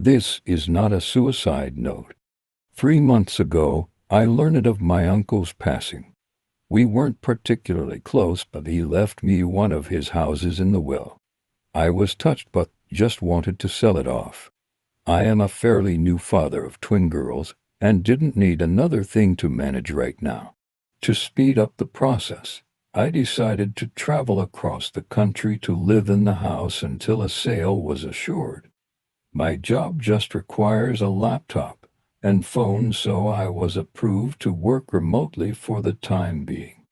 This is not a suicide note. 3 months ago, I learned of my uncle's passing. We weren't particularly close, but he left me one of his houses in the will. I was touched but just wanted to sell it off. I am a fairly new father of twin girls and didn't need another thing to manage right now. To speed up the process, I decided to travel across the country to live in the house until a sale was assured. My job just requires a laptop and phone, so I was approved to work remotely for the time being.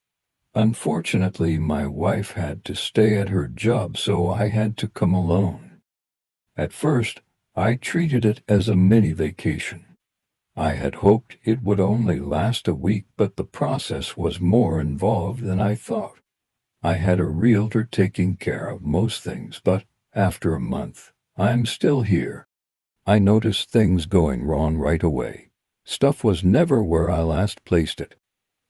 Unfortunately, my wife had to stay at her job, so I had to come alone. At first, I treated it as a mini vacation. I had hoped it would only last a week, but the process was more involved than I thought. I had a realtor taking care of most things, but after a month, I'm still here. I noticed things going wrong right away. Stuff was never where I last placed it.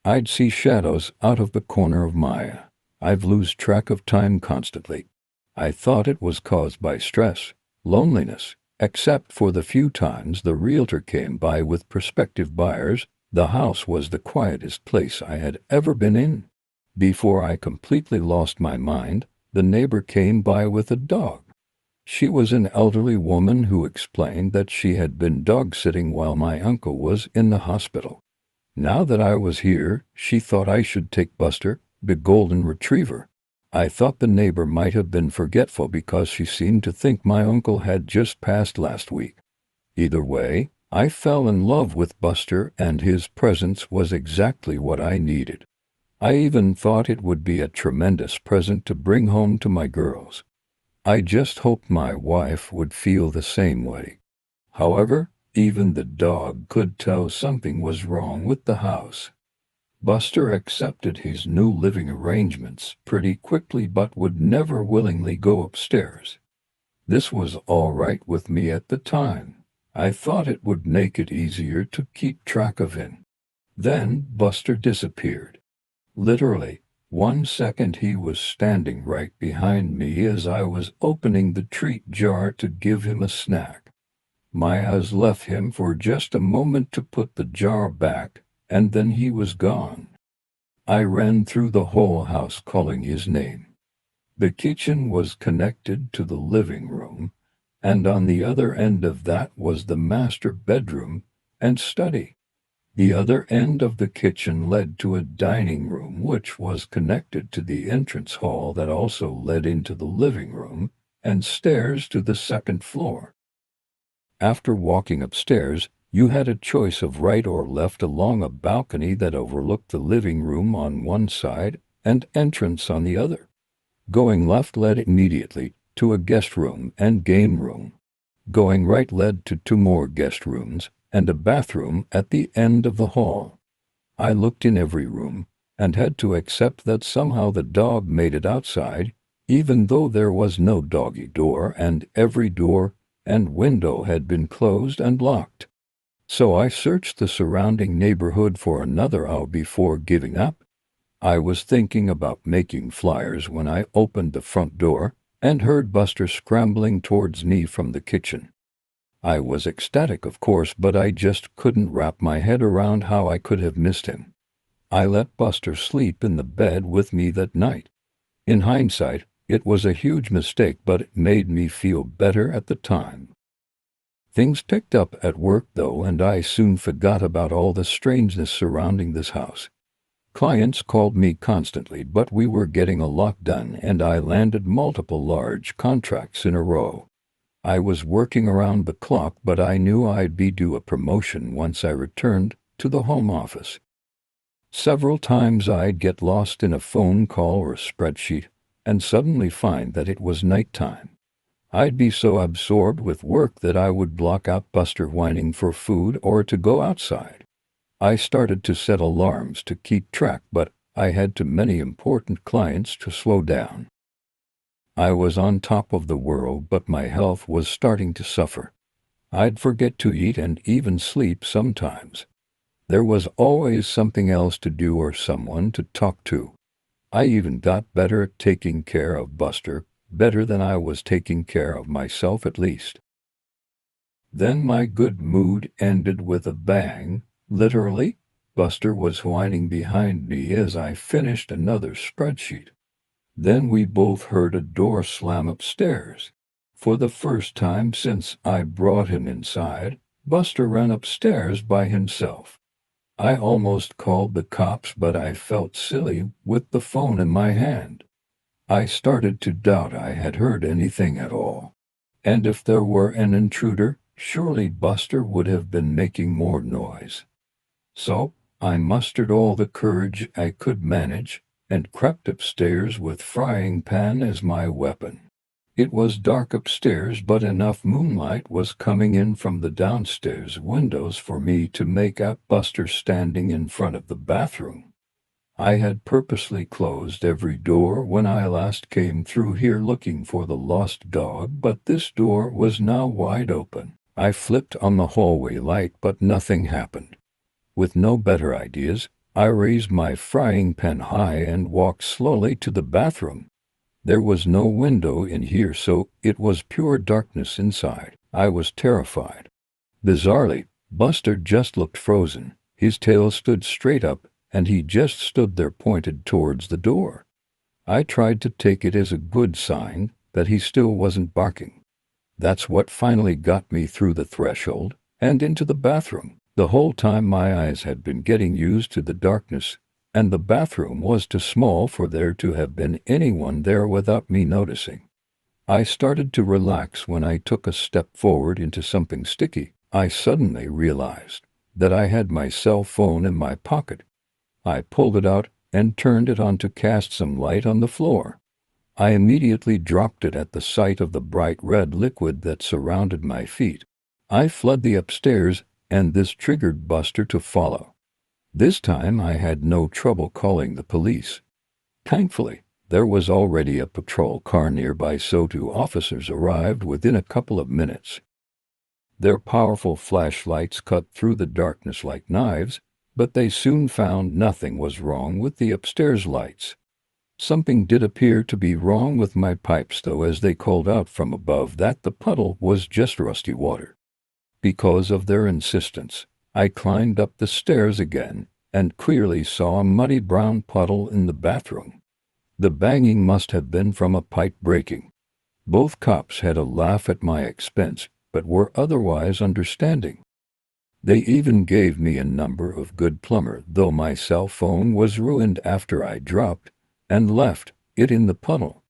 I'd see shadows out of the corner of my eye. I'd lose track of time constantly. I thought it was caused by stress, loneliness. Except for the few times the realtor came by with prospective buyers, the house was the quietest place I had ever been in. Before I completely lost my mind, the neighbor came by with a dog. She was an elderly woman who explained that she had been dog-sitting while my uncle was in the hospital. Now that I was here, she thought I should take Buster, the golden retriever. I thought the neighbor might have been forgetful because she seemed to think my uncle had just passed last week. Either way, I fell in love with Buster, and his presence was exactly what I needed. I even thought it would be a tremendous present to bring home to my girls. I just hoped my wife would feel the same way. However, even the dog could tell something was wrong with the house. Buster accepted his new living arrangements pretty quickly but would never willingly go upstairs. This was all right with me at the time. I thought it would make it easier to keep track of him. Then Buster disappeared. Literally, 1 second he was standing right behind me as I was opening the treat jar to give him a snack. My eyes left him for just a moment to put the jar back, and then he was gone. I ran through the whole house calling his name. The kitchen was connected to the living room, and on the other end of that was the master bedroom and study. The other end of the kitchen led to a dining room, which was connected to the entrance hall that also led into the living room, and stairs to the second floor. After walking upstairs, you had a choice of right or left along a balcony that overlooked the living room on one side and entrance on the other. Going left led immediately to a guest room and game room. Going right led to two more guest rooms and a bathroom at the end of the hall. I looked in every room and had to accept that somehow the dog made it outside, even though there was no doggy door and every door and window had been closed and locked. So I searched the surrounding neighborhood for another hour before giving up. I was thinking about making flyers when I opened the front door and heard Buster scrambling towards me from the kitchen. I was ecstatic, of course, but I just couldn't wrap my head around how I could have missed him. I let Buster sleep in the bed with me that night. In hindsight, it was a huge mistake, but it made me feel better at the time. Things picked up at work, though, and I soon forgot about all the strangeness surrounding this house. Clients called me constantly, but we were getting a lot done, and I landed multiple large contracts in a row. I was working around the clock, but I knew I'd be due a promotion once I returned to the home office. Several times I'd get lost in a phone call or a spreadsheet, and suddenly find that it was nighttime. I'd be so absorbed with work that I would block out Buster whining for food or to go outside. I started to set alarms to keep track, but I had too many important clients to slow down. I was on top of the world, but my health was starting to suffer. I'd forget to eat and even sleep sometimes. There was always something else to do or someone to talk to. I even got better at taking care of Buster, better than I was taking care of myself at least. Then my good mood ended with a bang. Literally, Buster was whining behind me as I finished another spreadsheet. Then we both heard a door slam upstairs. For the first time since I brought him inside, Buster ran upstairs by himself. I almost called the cops, but I felt silly with the phone in my hand. I started to doubt I had heard anything at all. And if there were an intruder, surely Buster would have been making more noise. So, I mustered all the courage I could manage and crept upstairs with frying pan as my weapon. It was dark upstairs, but enough moonlight was coming in from the downstairs windows for me to make out Buster standing in front of the bathroom. I had purposely closed every door when I last came through here looking for the lost dog, but this door was now wide open. I flipped on the hallway light, but nothing happened. With no better ideas, I raised my frying pan high and walked slowly to the bathroom. There was no window in here, so it was pure darkness inside. I was terrified. Bizarrely, Buster just looked frozen. His tail stood straight up, and he just stood there pointed towards the door. I tried to take it as a good sign that he still wasn't barking. That's what finally got me through the threshold and into the bathroom. The whole time my eyes had been getting used to the darkness, and the bathroom was too small for there to have been anyone there without me noticing. I started to relax when I took a step forward into something sticky. I suddenly realized that I had my cell phone in my pocket. I pulled it out and turned it on to cast some light on the floor. I immediately dropped it at the sight of the bright red liquid that surrounded my feet. I fled the upstairs, and this triggered Buster to follow. This time I had no trouble calling the police. Thankfully, there was already a patrol car nearby, so 2 officers arrived within a couple of minutes. Their powerful flashlights cut through the darkness like knives, but they soon found nothing was wrong with the upstairs lights. Something did appear to be wrong with my pipes, though, as they called out from above that the puddle was just rusty water. Because of their insistence, I climbed up the stairs again and clearly saw a muddy brown puddle in the bathroom. The banging must have been from a pipe breaking. Both cops had a laugh at my expense, but were otherwise understanding. They even gave me a number of good plumber, though my cell phone was ruined after I dropped and left it in the puddle.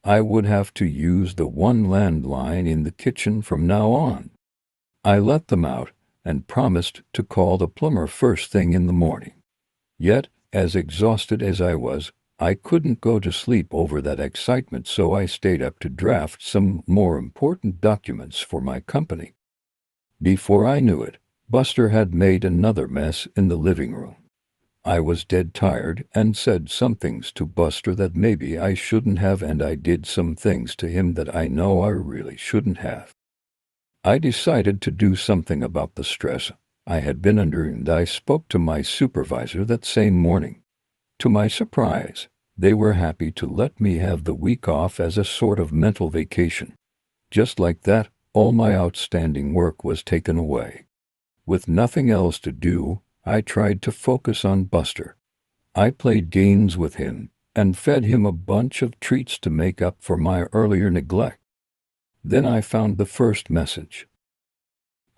I would have to use the one landline in the kitchen from now on. I let them out and promised to call the plumber first thing in the morning. Yet, as exhausted as I was, I couldn't go to sleep over that excitement, so I stayed up to draft some more important documents for my company. Before I knew it, Buster had made another mess in the living room. I was dead tired and said some things to Buster that maybe I shouldn't have, and I did some things to him that I know I really shouldn't have. I decided to do something about the stress I had been under, and I spoke to my supervisor that same morning. To my surprise, they were happy to let me have the week off as a sort of mental vacation. Just like that, all my outstanding work was taken away. With nothing else to do, I tried to focus on Buster. I played games with him and fed him a bunch of treats to make up for my earlier neglect. Then I found the first message.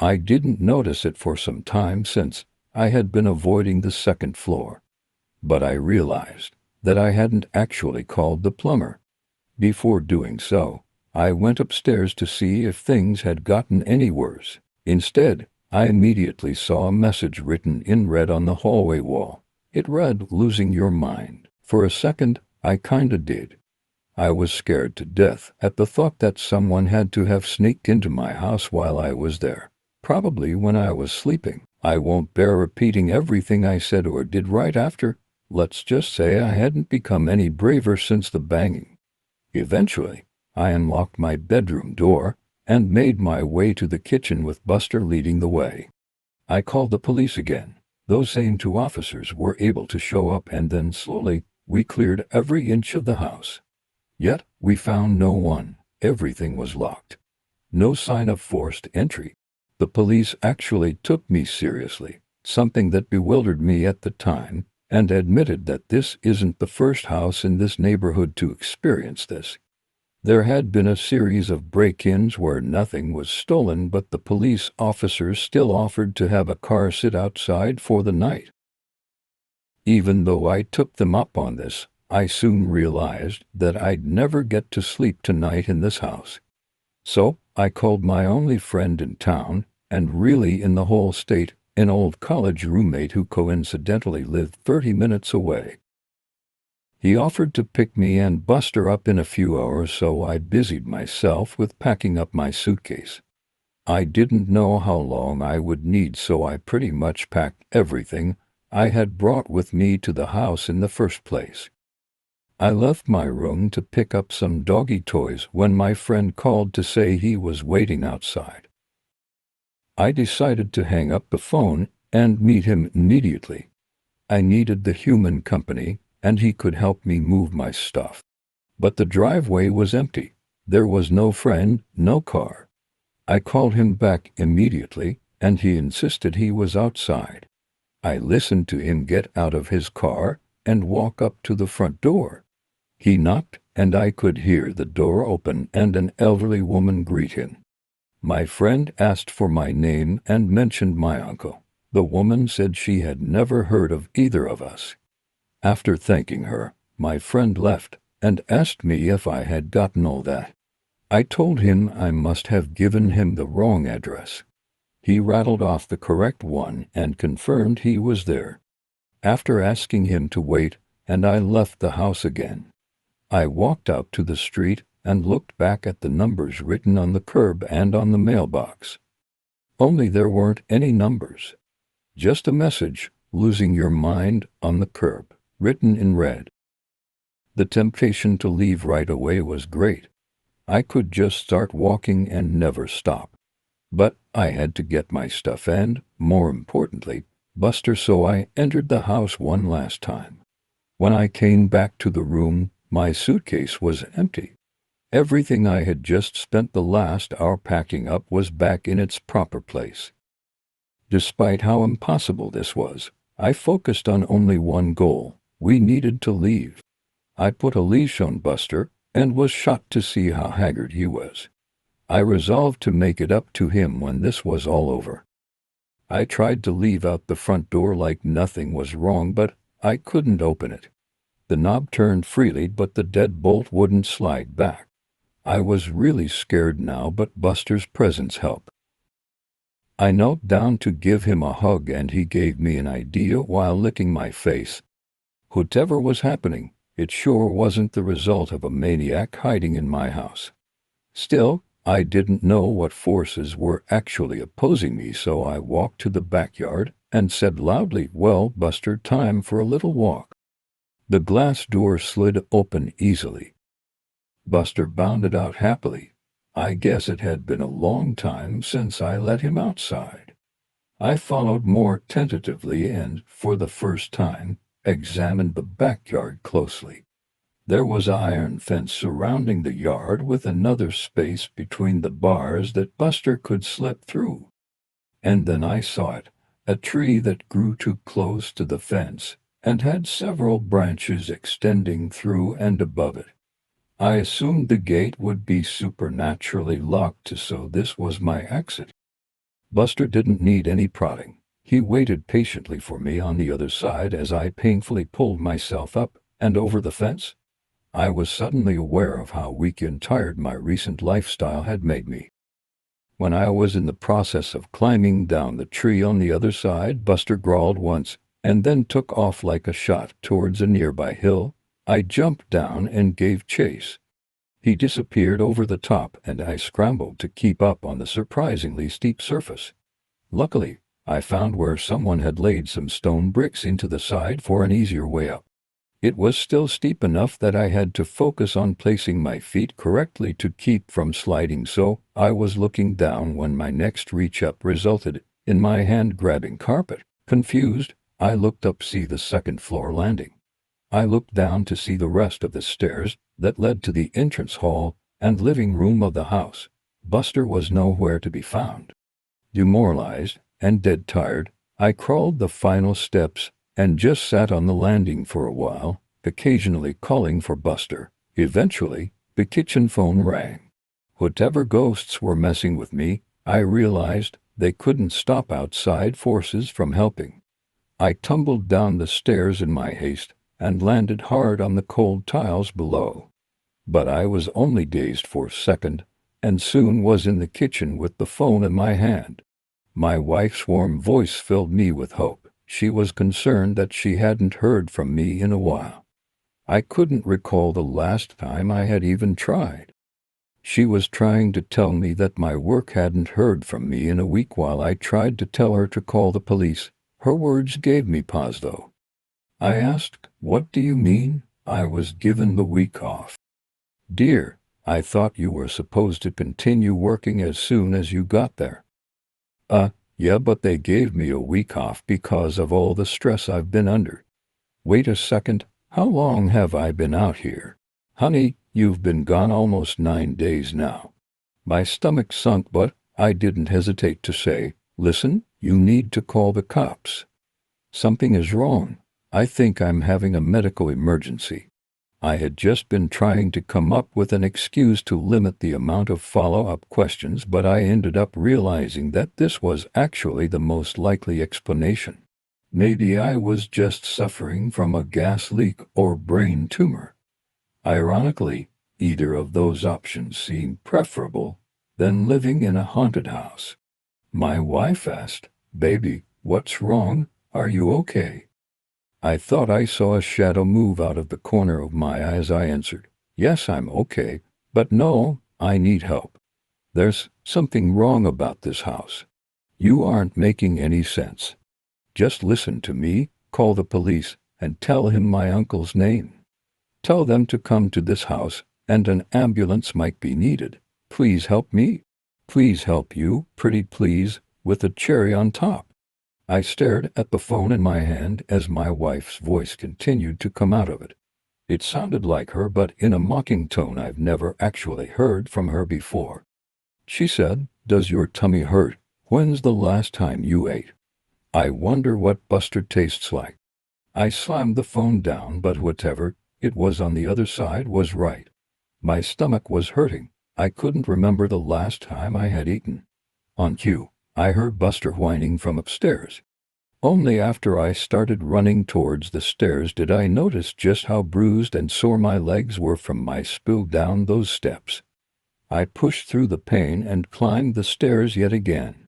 I didn't notice it for some time since I had been avoiding the second floor, but I realized that I hadn't actually called the plumber. Before doing so, I went upstairs to see if things had gotten any worse. Instead, I immediately saw a message written in red on the hallway wall. It read, "Losing your mind." For a second, I kinda did. I was scared to death at the thought that someone had to have sneaked into my house while I was there, probably when I was sleeping. I won't bear repeating everything I said or did right after. Let's just say I hadn't become any braver since the banging. Eventually, I unlocked my bedroom door and made my way to the kitchen with Buster leading the way. I called the police again. Those same 2 officers were able to show up, and then slowly we cleared every inch of the house. Yet, we found no one. Everything was locked. No sign of forced entry. The police actually took me seriously, something that bewildered me at the time, and admitted that this isn't the first house in this neighborhood to experience this. There had been a series of break-ins where nothing was stolen, but the police officers still offered to have a car sit outside for the night. Even though I took them up on this, I soon realized that I'd never get to sleep tonight in this house. So I called my only friend in town, and really in the whole state, an old college roommate who coincidentally lived 30 minutes away. He offered to pick me and Buster up in a few hours, so I busied myself with packing up my suitcase. I didn't know how long I would need, so I pretty much packed everything I had brought with me to the house in the first place. I left my room to pick up some doggy toys when my friend called to say he was waiting outside. I decided to hang up the phone and meet him immediately. I needed the human company, and he could help me move my stuff. But the driveway was empty. There was no friend, no car. I called him back immediately, and he insisted he was outside. I listened to him get out of his car and walk up to the front door. He knocked, and I could hear the door open and an elderly woman greet him. My friend asked for my name and mentioned my uncle. The woman said she had never heard of either of us. After thanking her, my friend left and asked me if I had gotten all that. I told him I must have given him the wrong address. He rattled off the correct one and confirmed he was there. After asking him to wait, and I left the house again. I walked out to the street and looked back at the numbers written on the curb and on the mailbox. Only there weren't any numbers. Just a message, "Losing your mind," on the curb, written in red. The temptation to leave right away was great. I could just start walking and never stop. But I had to get my stuff and, more importantly, Buster, so I entered the house one last time. When I came back to the room, my suitcase was empty. Everything I had just spent the last hour packing up was back in its proper place. Despite how impossible this was, I focused on only one goal. We needed to leave. I put a leash on Buster and was shocked to see how haggard he was. I resolved to make it up to him when this was all over. I tried to leave out the front door like nothing was wrong, but I couldn't open it. The knob turned freely, but the deadbolt wouldn't slide back. I was really scared now, but Buster's presence helped. I knelt down to give him a hug, and he gave me an idea while licking my face. Whatever was happening, it sure wasn't the result of a maniac hiding in my house. Still, I didn't know what forces were actually opposing me, so I walked to the backyard and said loudly, "Well, Buster, time for a little walk." The glass door slid open easily. Buster bounded out happily. I guess it had been a long time since I let him outside. I followed more tentatively and, for the first time, examined the backyard closely. There was an iron fence surrounding the yard with another space between the bars that Buster could slip through. And then I saw it, a tree that grew too close to the fence and had several branches extending through and above it. I assumed the gate would be supernaturally locked, so this was my exit. Buster didn't need any prodding. He waited patiently for me on the other side as I painfully pulled myself up and over the fence. I was suddenly aware of how weak and tired my recent lifestyle had made me. When I was in the process of climbing down the tree on the other side, Buster growled once and then took off like a shot towards a nearby hill. I jumped down and gave chase. He disappeared over the top, and I scrambled to keep up on the surprisingly steep surface. Luckily, I found where someone had laid some stone bricks into the side for an easier way up. It was still steep enough that I had to focus on placing my feet correctly to keep from sliding, so I was looking down when my next reach up resulted in my hand grabbing carpet. Confused, I looked up to see the second-floor landing. I looked down to see the rest of the stairs that led to the entrance hall and living room of the house. Buster was nowhere to be found. Demoralized and dead tired, I crawled the final steps and just sat on the landing for a while, occasionally calling for Buster. Eventually, the kitchen phone rang. Whatever ghosts were messing with me, I realized they couldn't stop outside forces from helping. I tumbled down the stairs in my haste and landed hard on the cold tiles below. But I was only dazed for a second, and soon was in the kitchen with the phone in my hand. My wife's warm voice filled me with hope. She was concerned that she hadn't heard from me in a while. I couldn't recall the last time I had even tried. She was trying to tell me that my work hadn't heard from me in a week while I tried to tell her to call the police. Her words gave me pause, though. I asked, "What do you mean? I was given the week off." "Dear, I thought you were supposed to continue working as soon as you got there." Yeah, but they gave me a week off because of all the stress I've been under." "Wait a second, how long have I been out here?" "Honey, you've been gone almost 9 days now." My stomach sunk, but I didn't hesitate to say, "Listen, you need to call the cops. Something is wrong. I think I'm having a medical emergency." I had just been trying to come up with an excuse to limit the amount of follow-up questions, but I ended up realizing that this was actually the most likely explanation. Maybe I was just suffering from a gas leak or brain tumor. Ironically, either of those options seemed preferable than living in a haunted house. My wife asked, "Baby, what's wrong? Are you okay?" I thought I saw a shadow move out of the corner of my eye as I answered, "Yes, I'm okay, but no, I need help. There's something wrong about this house. You aren't making any sense. Just listen to me, call the police, and tell him my uncle's name. Tell them to come to this house, and an ambulance might be needed. Please help me. Please help you, pretty please, with a cherry on top." I stared at the phone in my hand as my wife's voice continued to come out of it. It sounded like her, but in a mocking tone I've never actually heard from her before. She said, "Does your tummy hurt? When's the last time you ate? I wonder what Buster tastes like." I slammed the phone down, but whatever it was on the other side was right. My stomach was hurting. I couldn't remember the last time I had eaten. On cue, I heard Buster whining from upstairs. Only after I started running towards the stairs did I notice just how bruised and sore my legs were from my spill down those steps. I pushed through the pain and climbed the stairs yet again.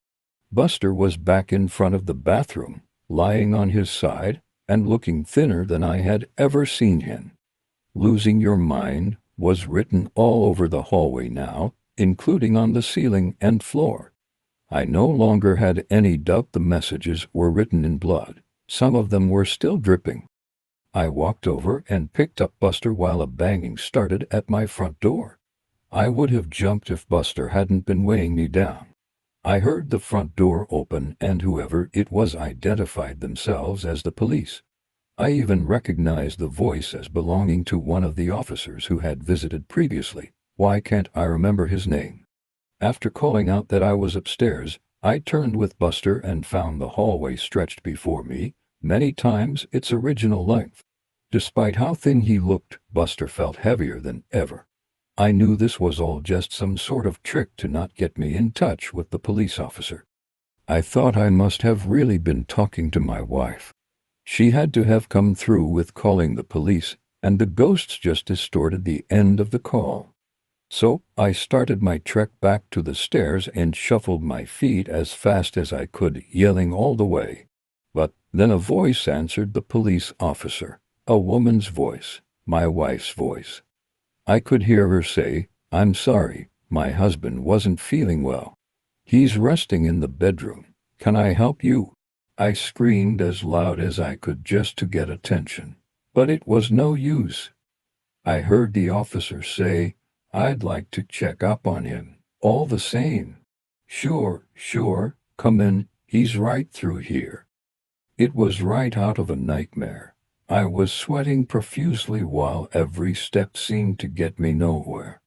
Buster was back in front of the bathroom, lying on his side and looking thinner than I had ever seen him. "Losing your mind" was written all over the hallway now, including on the ceiling and floor. I no longer had any doubt the messages were written in blood. Some of them were still dripping. I walked over and picked up Buster while a banging started at my front door. I would have jumped if Buster hadn't been weighing me down. I heard the front door open and whoever it was identified themselves as the police. I even recognized the voice as belonging to one of the officers who had visited previously. Why can't I remember his name? After calling out that I was upstairs, I turned with Buster and found the hallway stretched before me, many times its original length. Despite how thin he looked, Buster felt heavier than ever. I knew this was all just some sort of trick to not get me in touch with the police officer. I thought I must have really been talking to my wife. She had to have come through with calling the police, and the ghosts just distorted the end of the call. So I started my trek back to the stairs and shuffled my feet as fast as I could, yelling all the way. But then a voice answered, the police officer. A woman's voice, my wife's voice. I could hear her say, "I'm sorry, my husband wasn't feeling well. He's resting in the bedroom. Can I help you?" I screamed as loud as I could just to get attention, but it was no use. I heard the officer say, "I'd like to check up on him, all the same." Sure, come in, he's right through here." It was right out of a nightmare. I was sweating profusely while every step seemed to get me nowhere.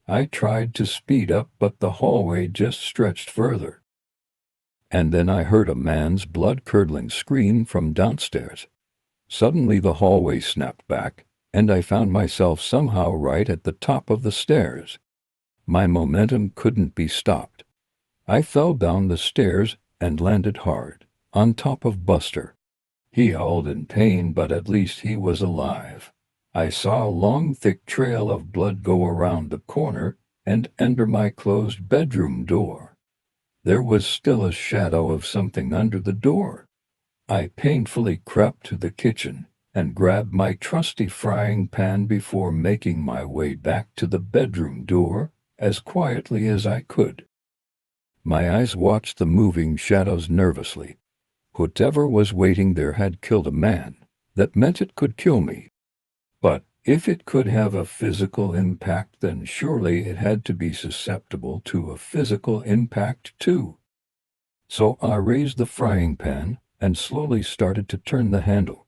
I tried to speed up, but the hallway just stretched further. And then I heard a man's blood-curdling scream from downstairs. Suddenly the hallway snapped back, and I found myself somehow right at the top of the stairs. My momentum couldn't be stopped. I fell down the stairs and landed hard, on top of Buster. He howled in pain, but at least he was alive. I saw a long, thick trail of blood go around the corner and enter my closed bedroom door. There was still a shadow of something under the door. I painfully crept to the kitchen and grabbed my trusty frying pan before making my way back to the bedroom door as quietly as I could. My eyes watched the moving shadows nervously. Whatever was waiting there had killed a man. That meant it could kill me. But if it could have a physical impact, then surely it had to be susceptible to a physical impact too. So I raised the frying pan and slowly started to turn the handle.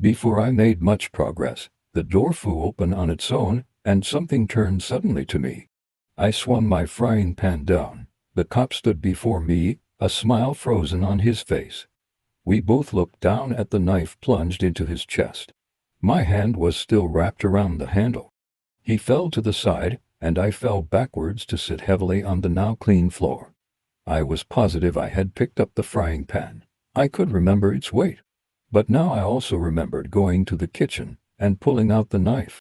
Before I made much progress, the door flew open on its own, and something turned suddenly to me. I swung my frying pan down. The cop stood before me, a smile frozen on his face. We both looked down at the knife plunged into his chest. My hand was still wrapped around the handle. He fell to the side, and I fell backwards to sit heavily on the now clean floor. I was positive I had picked up the frying pan. I could remember its weight. But now I also remembered going to the kitchen and pulling out the knife.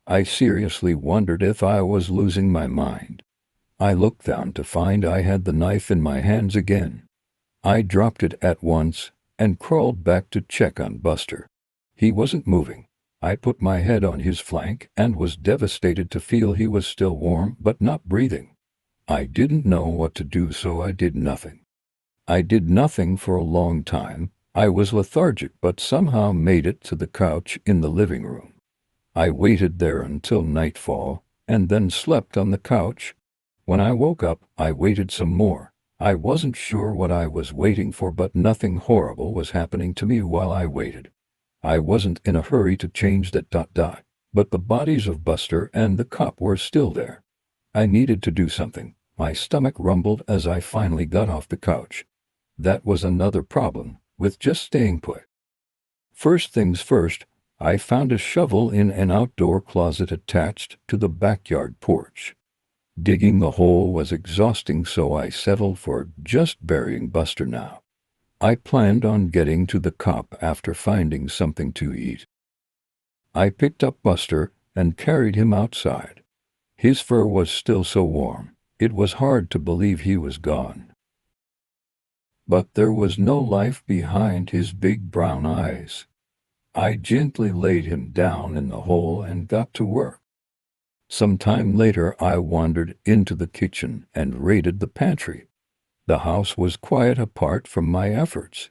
I seriously wondered if I was losing my mind. I looked down to find I had the knife in my hands again. I dropped it at once and crawled back to check on Buster. He wasn't moving. I put my head on his flank and was devastated to feel he was still warm but not breathing. I didn't know what to do, so I did nothing. I did nothing for a long time. I was lethargic but somehow made it to the couch in the living room. I waited there until nightfall and then slept on the couch. When I woke up, I waited some more. I wasn't sure what I was waiting for, but nothing horrible was happening to me while I waited. I wasn't in a hurry to change that. But the bodies of Buster and the cop were still there. I needed to do something. My stomach rumbled as I finally got off the couch. That was another problem with just staying put. First things first, I found a shovel in an outdoor closet attached to the backyard porch. Digging the hole was exhausting, so I settled for just burying Buster now. I planned on getting to the cop after finding something to eat. I picked up Buster and carried him outside. His fur was still so warm, it was hard to believe he was gone. But there was no life behind his big brown eyes. I gently laid him down in the hole and got to work. Some time later I wandered into the kitchen and raided the pantry. The house was quiet apart from my efforts.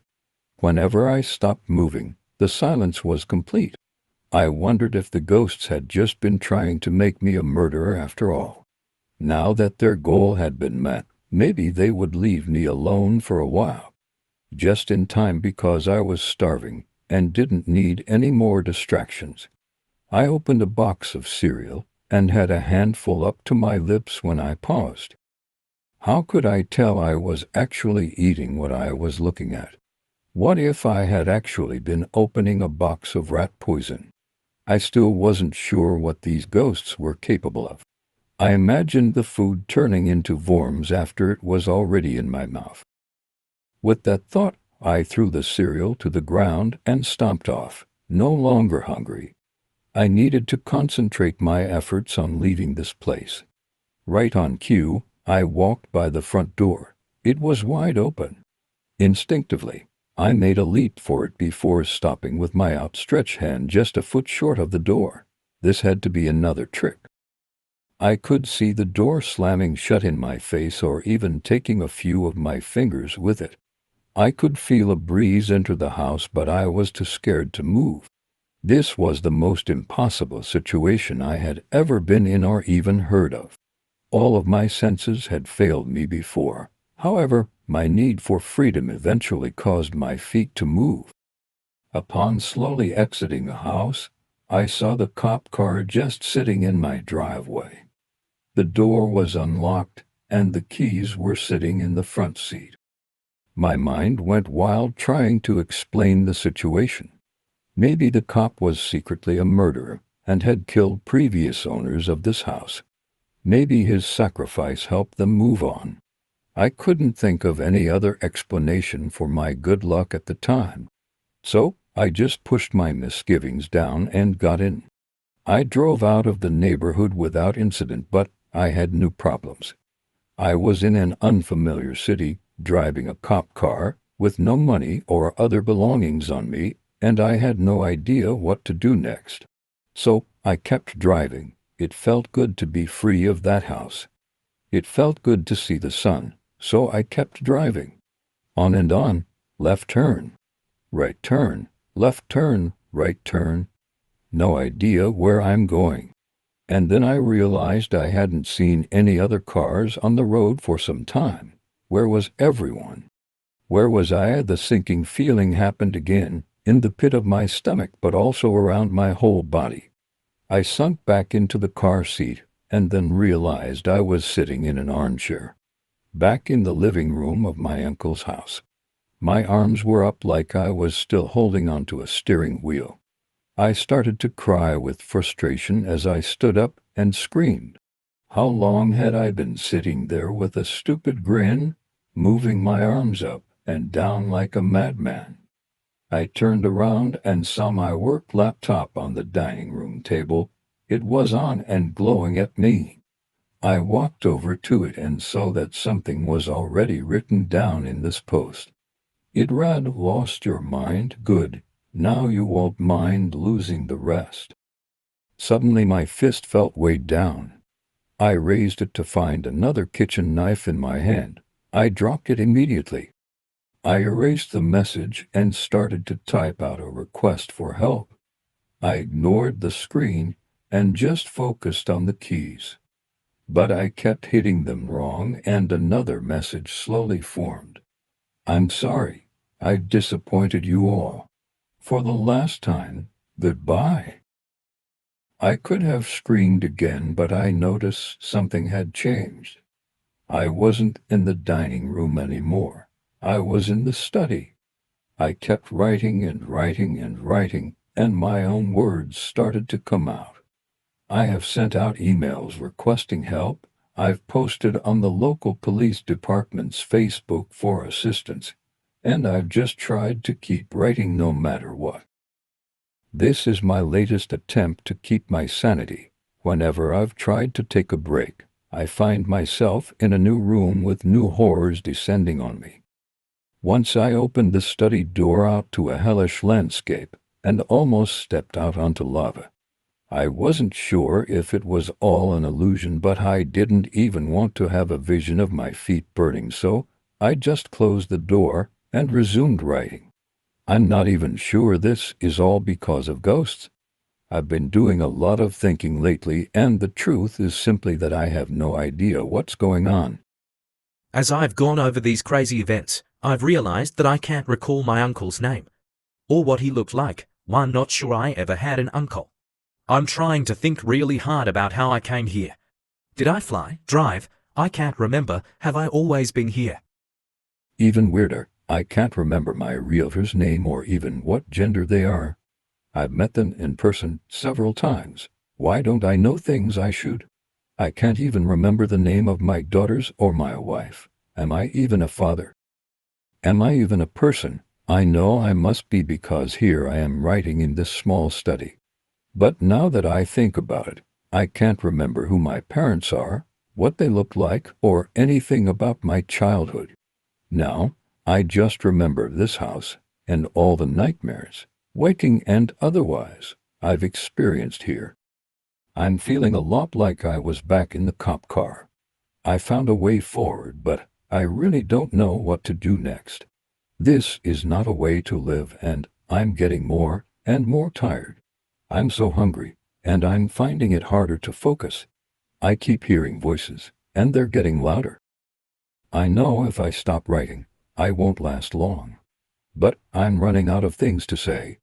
Whenever I stopped moving, the silence was complete. I wondered if the ghosts had just been trying to make me a murderer after all. Now that their goal had been met, maybe they would leave me alone for a while. Just in time, because I was starving and didn't need any more distractions. I opened a box of cereal and had a handful up to my lips when I paused. How could I tell I was actually eating what I was looking at? What if I had actually been opening a box of rat poison? I still wasn't sure what these ghosts were capable of. I imagined the food turning into worms after it was already in my mouth. With that thought, I threw the cereal to the ground and stomped off, no longer hungry. I needed to concentrate my efforts on leaving this place. Right on cue, I walked by the front door. It was wide open. Instinctively, I made a leap for it before stopping with my outstretched hand just a foot short of the door. This had to be another trick. I could see the door slamming shut in my face, or even taking a few of my fingers with it. I could feel a breeze enter the house, but I was too scared to move. This was the most impossible situation I had ever been in or even heard of. All of my senses had failed me before. However, my need for freedom eventually caused my feet to move. Upon slowly exiting the house, I saw the cop car just sitting in my driveway. The door was unlocked, and the keys were sitting in the front seat. My mind went wild trying to explain the situation. Maybe the cop was secretly a murderer and had killed previous owners of this house. Maybe his sacrifice helped them move on. I couldn't think of any other explanation for my good luck at the time. So I just pushed my misgivings down and got in. I drove out of the neighborhood without incident, but I had new problems. I was in an unfamiliar city, driving a cop car, with no money or other belongings on me, and I had no idea what to do next. So I kept driving. It felt good to be free of that house. It felt good to see the sun, so I kept driving. On and on. Left turn, right turn, left turn, right turn. No idea where I'm going. And then I realized I hadn't seen any other cars on the road for some time. Where was everyone? Where was I? The sinking feeling happened again, in the pit of my stomach, but also around my whole body. I sunk back into the car seat, and then realized I was sitting in an armchair, back in the living room of my uncle's house. My arms were up like I was still holding onto a steering wheel. I started to cry with frustration as I stood up and screamed. How long had I been sitting there with a stupid grin, moving my arms up and down like a madman? I turned around and saw my work laptop on the dining room table. It was on and glowing at me. I walked over to it and saw that something was already written down in this post. It read, "Lost your mind? Good. Now you won't mind losing the rest." Suddenly my fist felt weighed down. I raised it to find another kitchen knife in my hand. I dropped it immediately. I erased the message and started to type out a request for help. I ignored the screen and just focused on the keys. But I kept hitting them wrong and another message slowly formed. "I'm sorry. I've disappointed you all. For the last time, goodbye." I could have screamed again, but I noticed something had changed. I wasn't in the dining room anymore. I was in the study. I kept writing and writing and writing, and my own words started to come out. I have sent out emails requesting help. I've posted on the local police department's Facebook for assistance, and I've just tried to keep writing no matter what. This is my latest attempt to keep my sanity. Whenever I've tried to take a break, I find myself in a new room with new horrors descending on me. Once I opened the study door out to a hellish landscape and almost stepped out onto lava. I wasn't sure if it was all an illusion, but I didn't even want to have a vision of my feet burning, so I just closed the door and resumed writing. I'm not even sure this is all because of ghosts. I've been doing a lot of thinking lately, and the truth is simply that I have no idea what's going on. As I've gone over these crazy events, I've realized that I can't recall my uncle's name, or what he looked like. I'm not sure I ever had an uncle. I'm trying to think really hard about how I came here. Did I fly, drive? I can't remember. Have I always been here? Even weirder, I can't remember my realtor's name or even what gender they are. I've met them in person several times. Why don't I know things I should? I can't even remember the name of my daughters or my wife. Am I even a father? Am I even a person? I know I must be, because here I am writing in this small study. But now that I think about it, I can't remember who my parents are, what they looked like, or anything about my childhood. Now, I just remember this house and all the nightmares, waking and otherwise, I've experienced here. I'm feeling a lot like I was back in the cop car. I found a way forward, but I really don't know what to do next. This is not a way to live, and I'm getting more and more tired. I'm so hungry, and I'm finding it harder to focus. I keep hearing voices, and they're getting louder. I know if I stop writing, I won't last long. But I'm running out of things to say.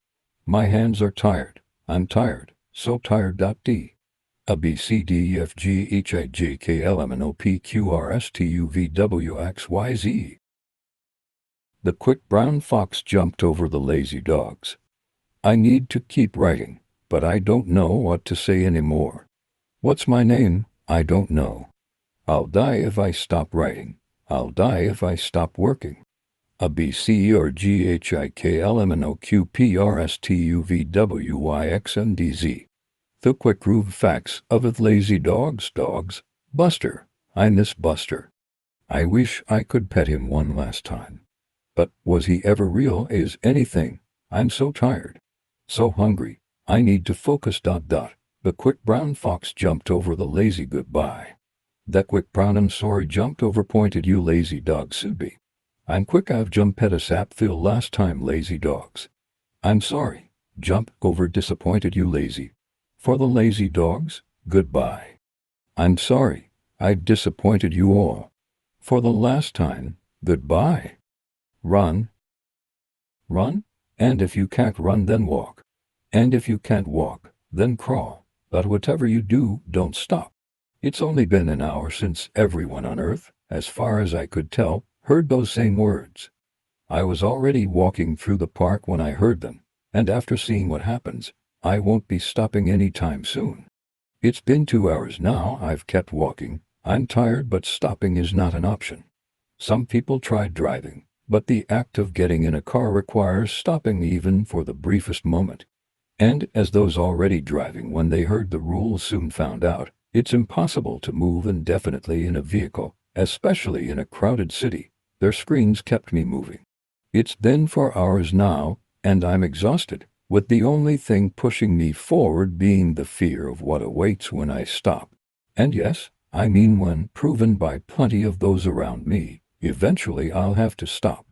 My hands are tired. I'm tired, so tired. D. A B C D E F G H I J K L M N O P Q R S T U V W X Y Z. The quick brown fox jumped over the lazy dogs. I need to keep writing, but I don't know what to say anymore. What's my name? I don't know. I'll die if I stop writing. I'll die if I stop working. A B C or G H I K L M N O Q P R S T U V W Y X N D Z. The quick groove facts of it. Lazy dogs. Buster. I miss Buster. I wish I could pet him one last time. But was he ever real as anything? I'm so tired. So hungry. I need to focus. The quick brown fox jumped over the lazy goodbye. The quick brown I'm sorry jumped over pointed you lazy dog should be. I'm quick I've jumped pet a sap fill last time lazy dogs. I'm sorry. Jump over disappointed you lazy. For the lazy dogs, goodbye. I'm sorry. I've disappointed you all. For the last time, goodbye. Run. Run? And if you can't run then walk. And if you can't walk, then crawl. But whatever you do, don't stop. It's only been an hour since everyone on Earth, as far as I could tell, heard those same words. I was already walking through the park when I heard them, and after seeing what happens, I won't be stopping any time soon. It's been 2 hours now I've kept walking. I'm tired but stopping is not an option. Some people try driving, but the act of getting in a car requires stopping even for the briefest moment. And as those already driving when they heard the rules soon found out, it's impossible to move indefinitely in a vehicle, especially in a crowded city. Their screens kept me moving. It's been 4 hours now, and I'm exhausted, with the only thing pushing me forward being the fear of what awaits when I stop. And yes, I mean when proven by plenty of those around me, eventually I'll have to stop.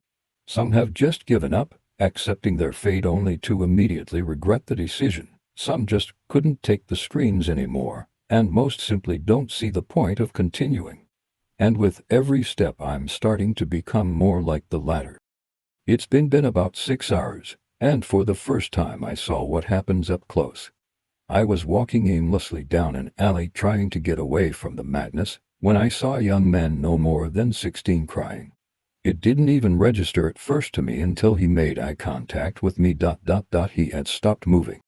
Some have just given up, accepting their fate only to immediately regret the decision. Some just couldn't take the screens anymore, and most simply don't see the point of continuing. And with every step I'm starting to become more like the latter. It's been about 6 hours, and for the first time I saw what happens up close. I was walking aimlessly down an alley trying to get away from the madness, when I saw a young man no more than 16 crying. It didn't even register at first to me until he made eye contact with me. He had stopped moving.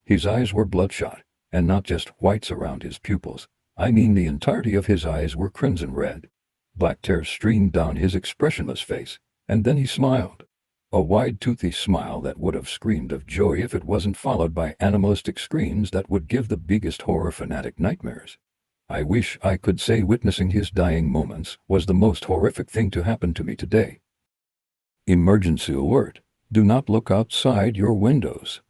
His eyes were bloodshot, and not just whites around his pupils. I mean the entirety of his eyes were crimson red. Black tears streamed down his expressionless face, and then he smiled. A wide toothy smile that would have screamed of joy if it wasn't followed by animalistic screams that would give the biggest horror fanatic nightmares. I wish I could say witnessing his dying moments was the most horrific thing to happen to me today. Emergency alert. Do not look outside your windows.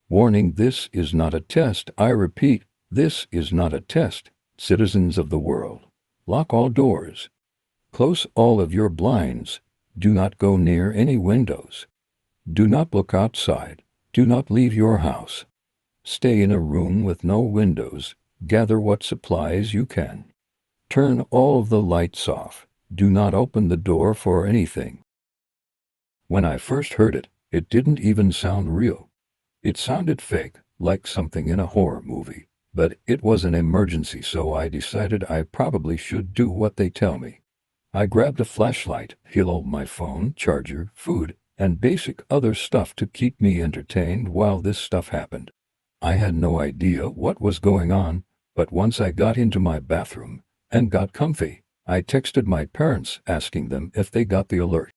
Warning, this is not a test. I repeat, this is not a test. Citizens of the world, lock all doors. Close all of your blinds. Do not go near any windows. Do not look outside. Do not leave your house. Stay in a room with no windows. Gather what supplies you can. Turn all of the lights off. Do not open the door for anything. When I first heard it, it didn't even sound real. It sounded fake, like something in a horror movie. But it was an emergency, so I decided I probably should do what they tell me. I grabbed a flashlight, pillow, my phone, charger, food, and basic other stuff to keep me entertained while this stuff happened. I had no idea what was going on, but once I got into my bathroom and got comfy, I texted my parents asking them if they got the alert.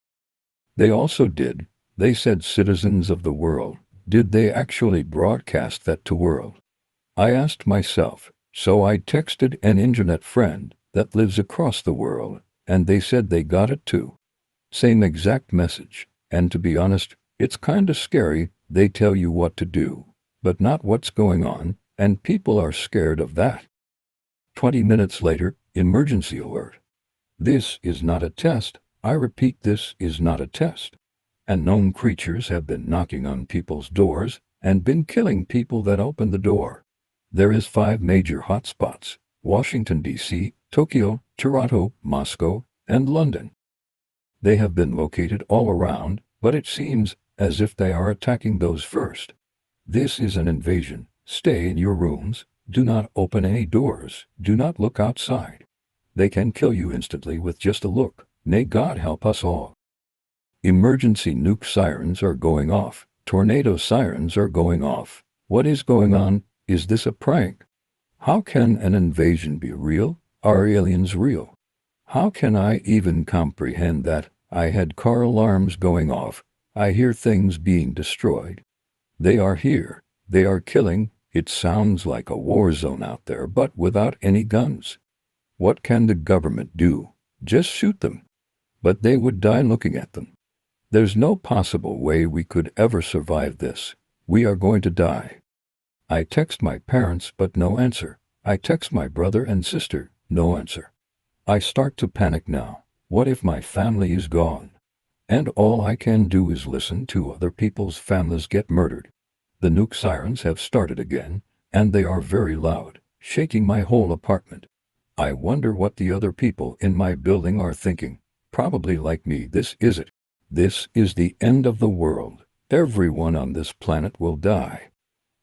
They also did. They said citizens of the world. Did they actually broadcast that to world? I asked myself, so I texted an internet friend that lives across the world, and they said they got it too. Same exact message, and to be honest, it's kinda scary. They tell you what to do, but not what's going on, and people are scared of that. 20 minutes later, emergency alert. This is not a test. I repeat, this is not a test. Unknown creatures have been knocking on people's doors and been killing people that open the door. There is 5 major hotspots: Washington, D.C., Tokyo, Toronto, Moscow, and London. They have been located all around, but it seems as if they are attacking those first. This is an invasion. Stay in your rooms. Do not open any doors. Do not look outside. They can kill you instantly with just a look. May God help us all. Emergency nuke sirens are going off. Tornado sirens are going off. What is going on? Is this a prank? How can an invasion be real? Are aliens real? How can I even comprehend that? I had car alarms going off. I hear things being destroyed. They are here. They are killing. It sounds like a war zone out there, but without any guns. What can the government do? Just shoot them. But they would die looking at them. There's no possible way we could ever survive this. We are going to die. I text my parents, but no answer. I text my brother and sister, no answer. I start to panic now. What if my family is gone? And all I can do is listen to other people's families get murdered. The nuke sirens have started again, and they are very loud, shaking my whole apartment. I wonder what the other people in my building are thinking. Probably like me. This is it. This is the end of the world. Everyone on this planet will die.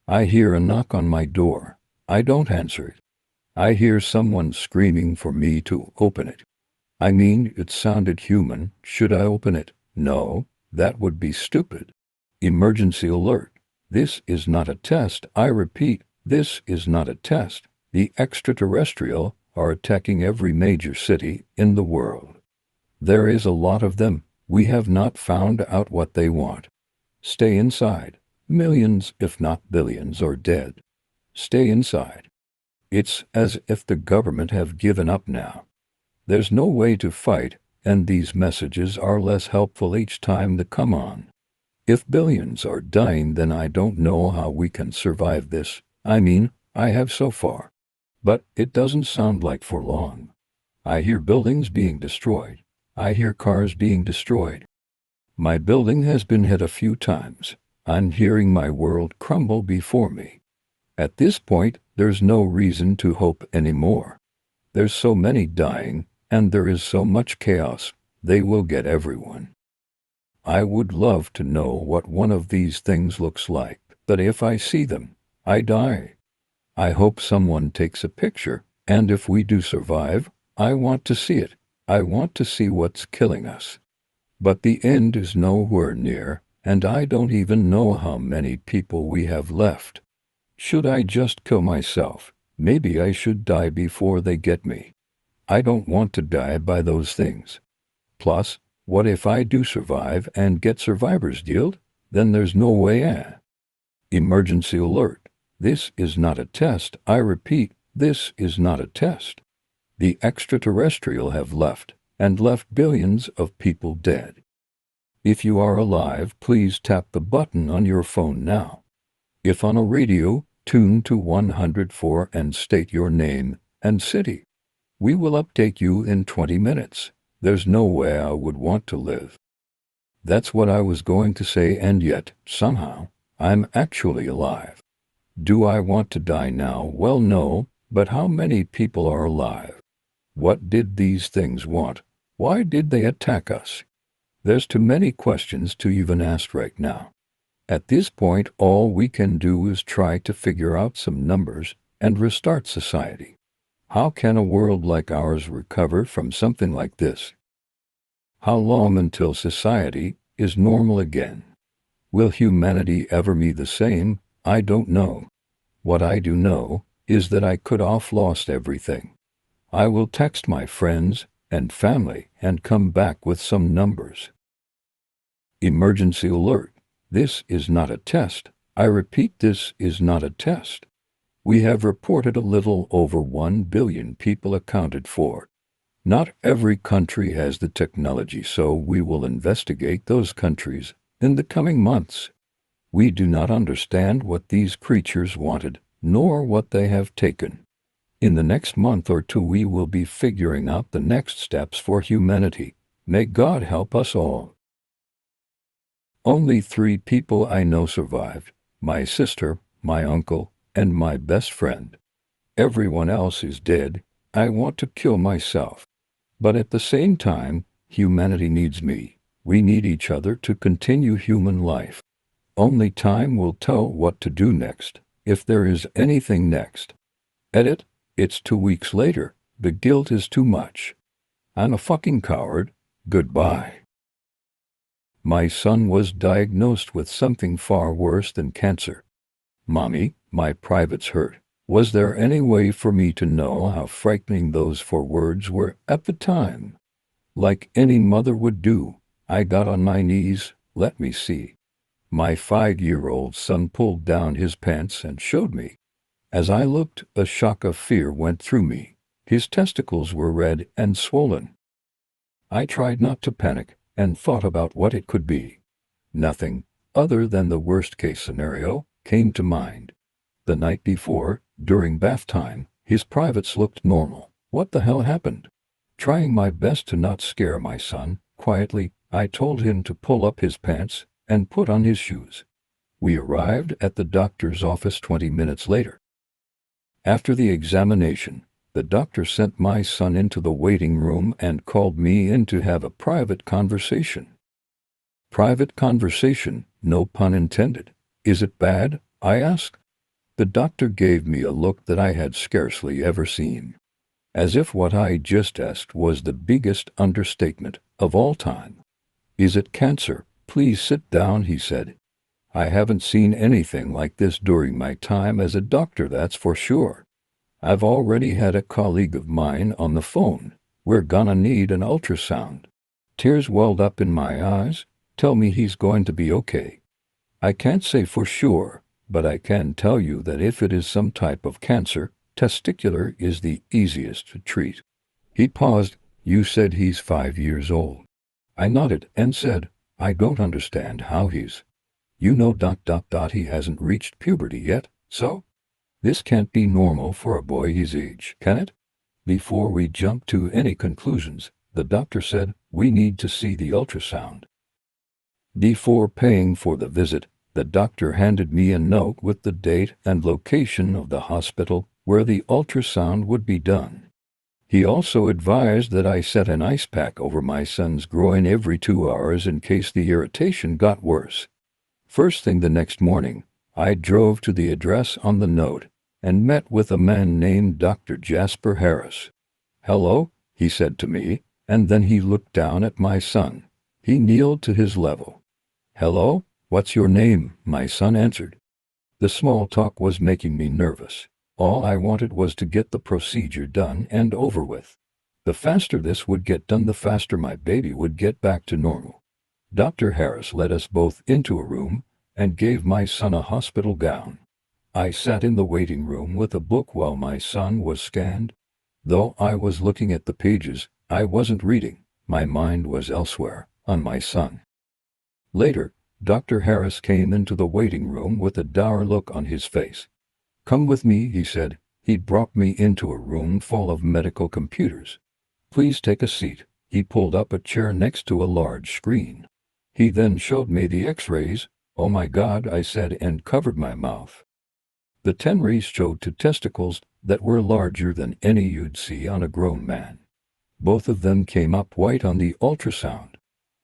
I hear a knock on my door. I don't answer it. I hear someone screaming for me to open it. I mean, it sounded human. Should I open it? No, that would be stupid. Emergency alert. This is not a test. I repeat, this is not a test. The extraterrestrial are attacking every major city in the world. There is a lot of them. We have not found out what they want. Stay inside. Millions, if not billions, are dead. Stay inside. It's as if the government have given up now. There's no way to fight, and these messages are less helpful each time they come on. If billions are dying, then I don't know how we can survive this. I mean, I have so far. But it doesn't sound like for long. I hear buildings being destroyed. I hear cars being destroyed. My building has been hit a few times. I'm hearing my world crumble before me. At this point, there's no reason to hope anymore. There's so many dying, and there is so much chaos. They will get everyone. I would love to know what one of these things looks like, but if I see them, I die. I hope someone takes a picture, and if we do survive, I want to see it. I want to see what's killing us. But the end is nowhere near, and I don't even know how many people we have left. Should I just kill myself? Maybe I should die before they get me. I don't want to die by those things. Plus, what if I do survive and get survivor's guilt? Then there's no way. Emergency alert. This is not a test. I repeat, this is not a test. The extraterrestrial have left, and left billions of people dead. If you are alive, please tap the button on your phone now. If on a radio, tune to 104 and state your name and city. We will update you in 20 minutes. There's no way I would want to live. That's what I was going to say, and yet, somehow, I'm actually alive. Do I want to die now? Well, no, but how many people are alive? What did these things want? Why did they attack us? There's too many questions to even ask right now. At this point, all we can do is try to figure out some numbers and restart society. How can a world like ours recover from something like this? How long until society is normal again? Will humanity ever be the same? I don't know. What I do know is that I could have lost everything. I will text my friends and family and come back with some numbers. Emergency alert. This is not a test. I repeat, this is not a test. We have reported a little over 1 billion people accounted for. Not every country has the technology, so we will investigate those countries in the coming months. We do not understand what these creatures wanted, nor what they have taken. In the next month or two, we will be figuring out the next steps for humanity. May God help us all. Only 3 people I know survived: my sister, my uncle, and my best friend. Everyone else is dead. I want to kill myself. But at the same time, humanity needs me. We need each other to continue human life. Only time will tell what to do next, if there is anything next. Edit. It's 2 weeks later. The guilt is too much. I'm a fucking coward. Goodbye. My son was diagnosed with something far worse than cancer. Mommy, my privates hurt. Was there any way for me to know how frightening those 4 words were at the time? Like any mother would do, I got on my knees. Let me see. My 5-year-old son pulled down his pants and showed me. As I looked, a shock of fear went through me. His testicles were red and swollen. I tried not to panic and thought about what it could be. Nothing, other than the worst-case scenario, came to mind. The night before, during bath time, his privates looked normal. What the hell happened? Trying my best to not scare my son, quietly, I told him to pull up his pants and put on his shoes. We arrived at the doctor's office 20 minutes later. After the examination, the doctor sent my son into the waiting room and called me in to have a private conversation. Private conversation, no pun intended. Is it bad? I asked. The doctor gave me a look that I had scarcely ever seen. As if what I just asked was the biggest understatement of all time. Is it cancer? Please sit down, he said. I haven't seen anything like this during my time as a doctor, that's for sure. I've already had a colleague of mine on the phone. We're gonna need an ultrasound. Tears welled up in my eyes. Tell me he's going to be okay. I can't say for sure, but I can tell you that if it is some type of cancer, testicular is the easiest to treat. He paused. You said he's 5 years old. I nodded and said, I don't understand how he's. He hasn't reached puberty yet, so? This can't be normal for a boy his age, can it? Before we jump to any conclusions, the doctor said, we need to see the ultrasound. Before paying for the visit, the doctor handed me a note with the date and location of the hospital where the ultrasound would be done. He also advised that I set an ice pack over my son's groin every 2 hours in case the irritation got worse. First thing the next morning, I drove to the address on the note and met with a man named Dr. Jasper Harris. Hello, he said to me, and then he looked down at my son. He kneeled to his level. Hello, what's your name? My son answered. The small talk was making me nervous. All I wanted was to get the procedure done and over with. The faster this would get done, the faster my baby would get back to normal. Dr. Harris led us both into a room and gave my son a hospital gown. I sat in the waiting room with a book while my son was scanned. Though I was looking at the pages, I wasn't reading. My mind was elsewhere, on my son. Later, Dr. Harris came into the waiting room with a dour look on his face. Come with me, he said. He brought me into a room full of medical computers. Please take a seat. He pulled up a chair next to a large screen. He then showed me the x-rays. Oh my God, I said and covered my mouth. The 10 rays showed 2 testicles that were larger than any you'd see on a grown man. Both of them came up white on the ultrasound.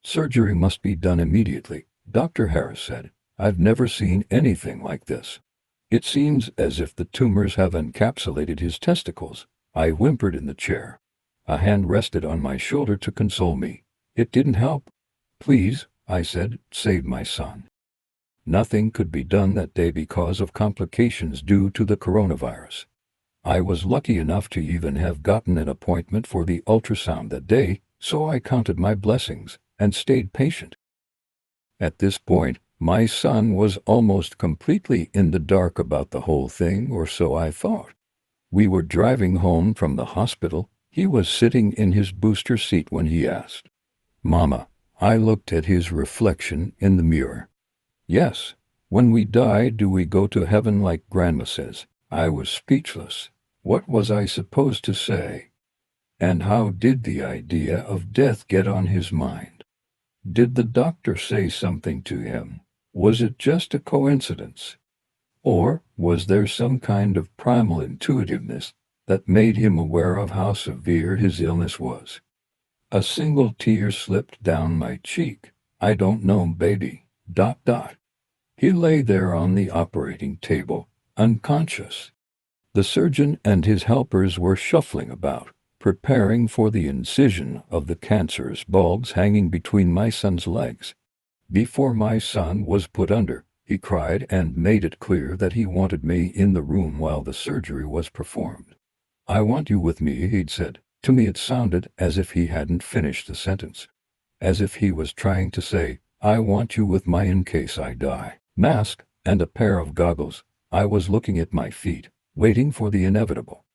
Surgery must be done immediately, Dr. Harris said. I've never seen anything like this. It seems as if the tumors have encapsulated his testicles. I whimpered in the chair. A hand rested on my shoulder to console me. It didn't help. Please, I said, save my son. Nothing could be done that day because of complications due to the coronavirus. I was lucky enough to even have gotten an appointment for the ultrasound that day, so I counted my blessings and stayed patient. At this point, my son was almost completely in the dark about the whole thing, or so I thought. We were driving home from the hospital. He was sitting in his booster seat when he asked, Mama. I looked at his reflection in the mirror. Yes, when we die, do we go to heaven like Grandma says? I was speechless. What was I supposed to say? And how did the idea of death get on his mind? Did the doctor say something to him? Was it just a coincidence? Or was there some kind of primal intuitiveness that made him aware of how severe his illness was? A single tear slipped down my cheek. I don't know, baby. ... He lay there on the operating table, unconscious. The surgeon and his helpers were shuffling about, preparing for the incision of the cancerous bulbs hanging between my son's legs. Before my son was put under, he cried and made it clear that he wanted me in the room while the surgery was performed. "I want you with me," he'd said. To me it sounded as if he hadn't finished the sentence. As if he was trying to say, "I want you with me in case I die." Mask and a pair of goggles, I was looking at my feet, waiting for the inevitable.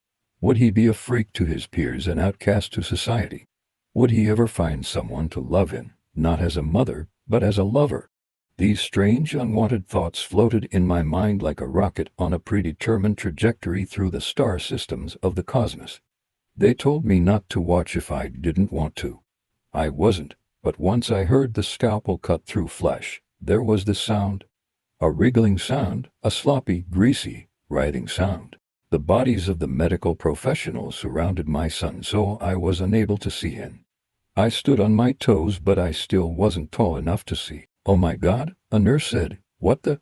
Would he be a freak to his peers and outcast to society? Would he ever find someone to love him, not as a mother, but as a lover? These strange, unwanted thoughts floated in my mind like a rocket on a predetermined trajectory through the star systems of the cosmos. They told me not to watch if I didn't want to. I wasn't, but once I heard the scalpel cut through flesh, there was the sound. A wriggling sound, a sloppy, greasy, writhing sound. The bodies of the medical professionals surrounded my son so I was unable to see him. I stood on my toes but I still wasn't tall enough to see. "Oh my God," a nurse said. "What the?"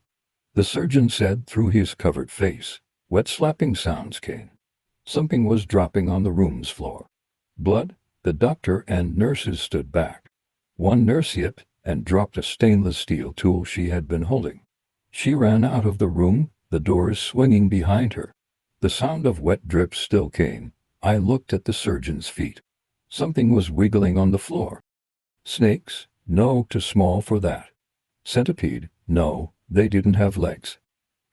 The surgeon said through his covered face. Wet slapping sounds came. Something was dropping on the room's floor. Blood. The doctor and nurses stood back. One nurse yipped and dropped a stainless steel tool she had been holding. She ran out of the room, the doors swinging behind her. The sound of wet drips still came. I looked at the surgeon's feet. Something was wiggling on the floor. Snakes? No, too small for that. Centipede? No, they didn't have legs.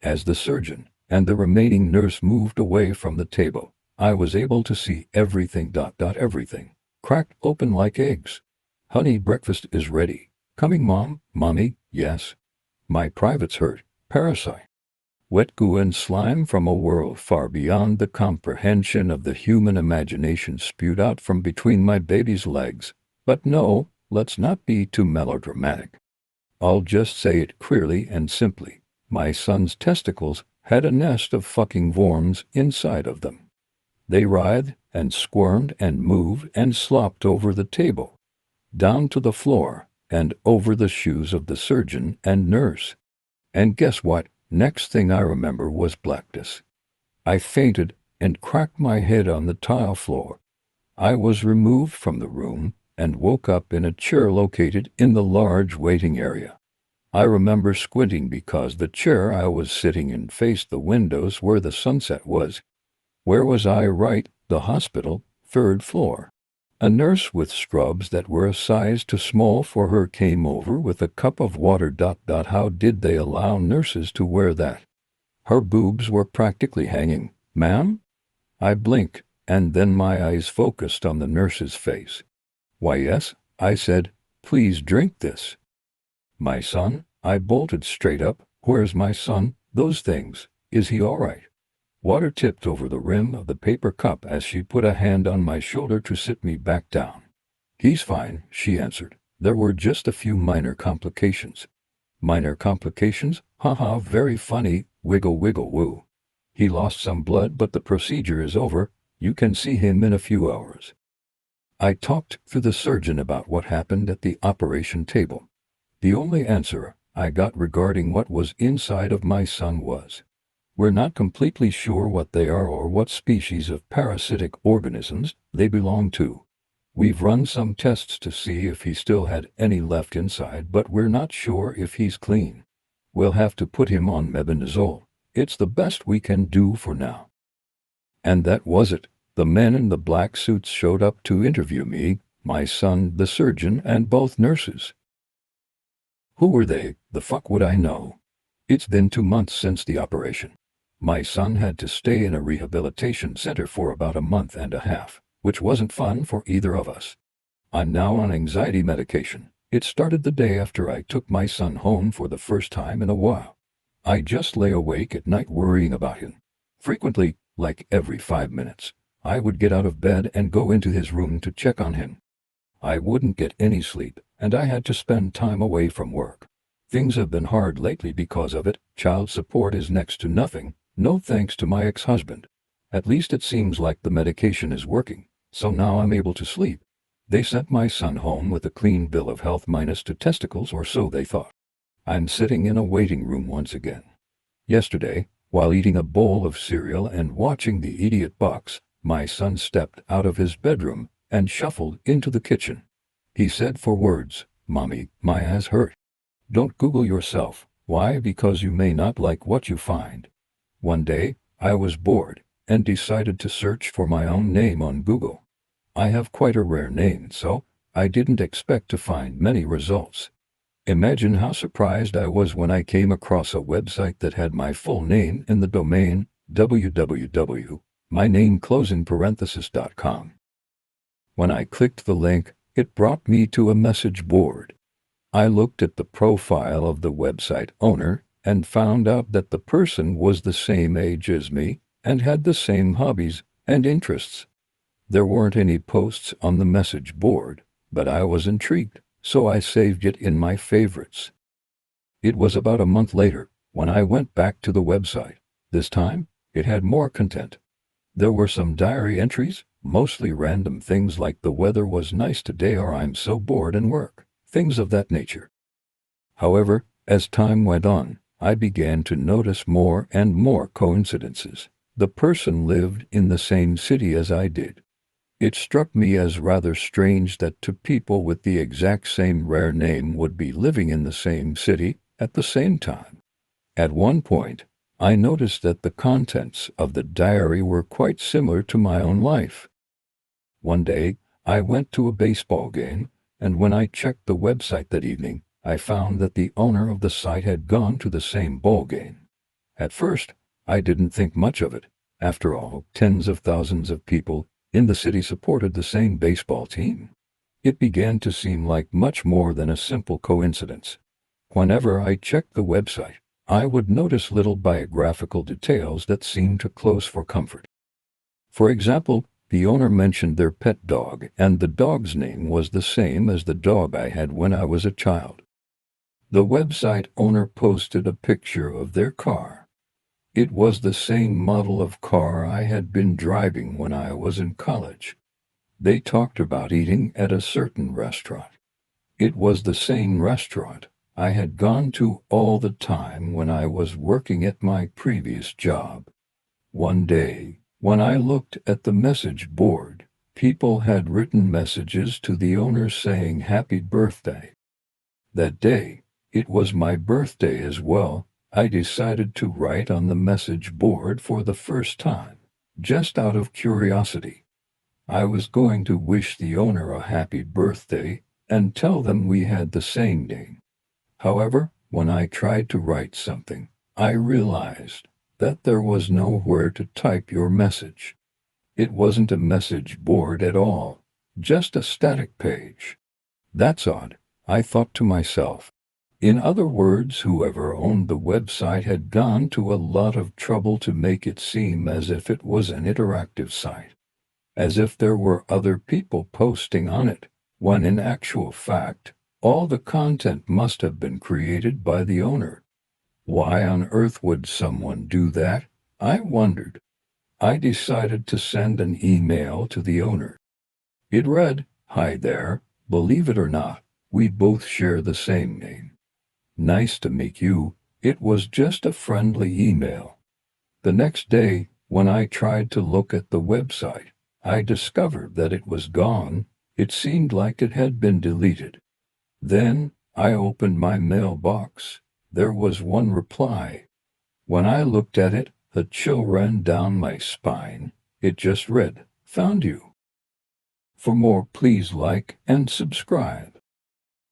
As the surgeon and the remaining nurse moved away from the table, I was able to see everything. Everything. Cracked open like eggs. "Honey, breakfast is ready." "Coming, Mom." "Mommy, yes." My privates hurt. Parasite. Wet goo and slime from a world far beyond the comprehension of the human imagination spewed out from between my baby's legs. But no, let's not be too melodramatic. I'll just say it clearly and simply. My son's testicles had a nest of fucking worms inside of them. They writhed and squirmed and moved and slopped over the table, down to the floor, and over the shoes of the surgeon and nurse. And guess what? Next thing I remember was blackness. I fainted and cracked my head on the tile floor. I was removed from the room and woke up in a chair located in the large waiting area. I remember squinting because the chair I was sitting in faced the windows where the sunset was. Where was I? Right, the hospital, 3rd floor. A nurse with scrubs that were a size too small for her came over with a cup of water. How did they allow nurses to wear that? Her boobs were practically hanging. "Ma'am?" I blinked, and then my eyes focused on the nurse's face. "Why, yes," I said. "Please drink this." "My son?" I bolted straight up. "Where's my son?" "Those things. Is he all right?" Water tipped over the rim of the paper cup as she put a hand on my shoulder to sit me back down. "He's fine," she answered. "There were just a few minor complications." "Minor complications? Haha, very funny, wiggle wiggle woo. He lost some blood but the procedure is over. You can see him in a few hours." I talked to the surgeon about what happened at the operation table. The only answer I got regarding what was inside of my son was, "We're not completely sure what they are or what species of parasitic organisms they belong to. We've run some tests to see if he still had any left inside, but we're not sure if he's clean. We'll have to put him on mebendazole. It's the best we can do for now." And that was it. The men in the black suits showed up to interview me, my son, the surgeon, and both nurses. Who were they? The fuck would I know? It's been 2 months since the operation. My son had to stay in a rehabilitation center for about a month and a half, which wasn't fun for either of us. I'm now on anxiety medication. It started the day after I took my son home for the first time in a while. I just lay awake at night worrying about him. Frequently, like every 5 minutes, I would get out of bed and go into his room to check on him. I wouldn't get any sleep, and I had to spend time away from work. Things have been hard lately because of it. Child support is next to nothing, no thanks to my ex-husband. At least it seems like the medication is working, so now I'm able to sleep. They sent my son home with a clean bill of health minus 2 testicles, or so they thought. I'm sitting in a waiting room once again. Yesterday, while eating a bowl of cereal and watching the idiot box, my son stepped out of his bedroom and shuffled into the kitchen. He said 4 words, "Mommy, my ass hurt." Don't Google yourself. Why? Because you may not like what you find. One day, I was bored and decided to search for my own name on Google. I have quite a rare name, so I didn't expect to find many results. Imagine how surprised I was when I came across a website that had my full name in the domain www.mynameclosingparenthesis.com. When I clicked the link, it brought me to a message board. I looked at the profile of the website owner and found out that the person was the same age as me and had the same hobbies and interests. There weren't any posts on the message board, but I was intrigued, so I saved it in my favorites. It was about a month later when I went back to the website. This time, it had more content. There were some diary entries, mostly random things like the weather was nice today or I'm so bored in work, things of that nature. However, as time went on, I began to notice more and more coincidences. The person lived in the same city as I did. It struck me as rather strange that two people with the exact same rare name would be living in the same city at the same time. At one point, I noticed that the contents of the diary were quite similar to my own life. One day, I went to a baseball game, and when I checked the website that evening, I found that the owner of the site had gone to the same ball game. At first, I didn't think much of it. After all, tens of thousands of people in the city supported the same baseball team. It began to seem like much more than a simple coincidence. Whenever I checked the website, I would notice little biographical details that seemed too close for comfort. For example, the owner mentioned their pet dog, and the dog's name was the same as the dog I had when I was a child. The website owner posted a picture of their car. It was the same model of car I had been driving when I was in college. They talked about eating at a certain restaurant. It was the same restaurant I had gone to all the time when I was working at my previous job. One day, when I looked at the message board, people had written messages to the owner saying happy birthday. That day, it was my birthday as well. I decided to write on the message board for the first time, just out of curiosity. I was going to wish the owner a happy birthday and tell them we had the same name. However, when I tried to write something, I realized that there was nowhere to type your message. It wasn't a message board at all, just a static page. That's odd, I thought to myself. In other words, whoever owned the website had gone to a lot of trouble to make it seem as if it was an interactive site, as if there were other people posting on it, when in actual fact, all the content must have been created by the owner. Why on earth would someone do that? I wondered. I decided to send an email to the owner. It read, "Hi there, believe it or not, we both share the same name. Nice to meet you." It was just a friendly email. The next day, when I tried to look at the website, I discovered that it was gone. It seemed like it had been deleted. Then I opened my mailbox. There was one reply. When I looked at it, a chill ran down my spine. It just read, "Found you." For more, please like and subscribe.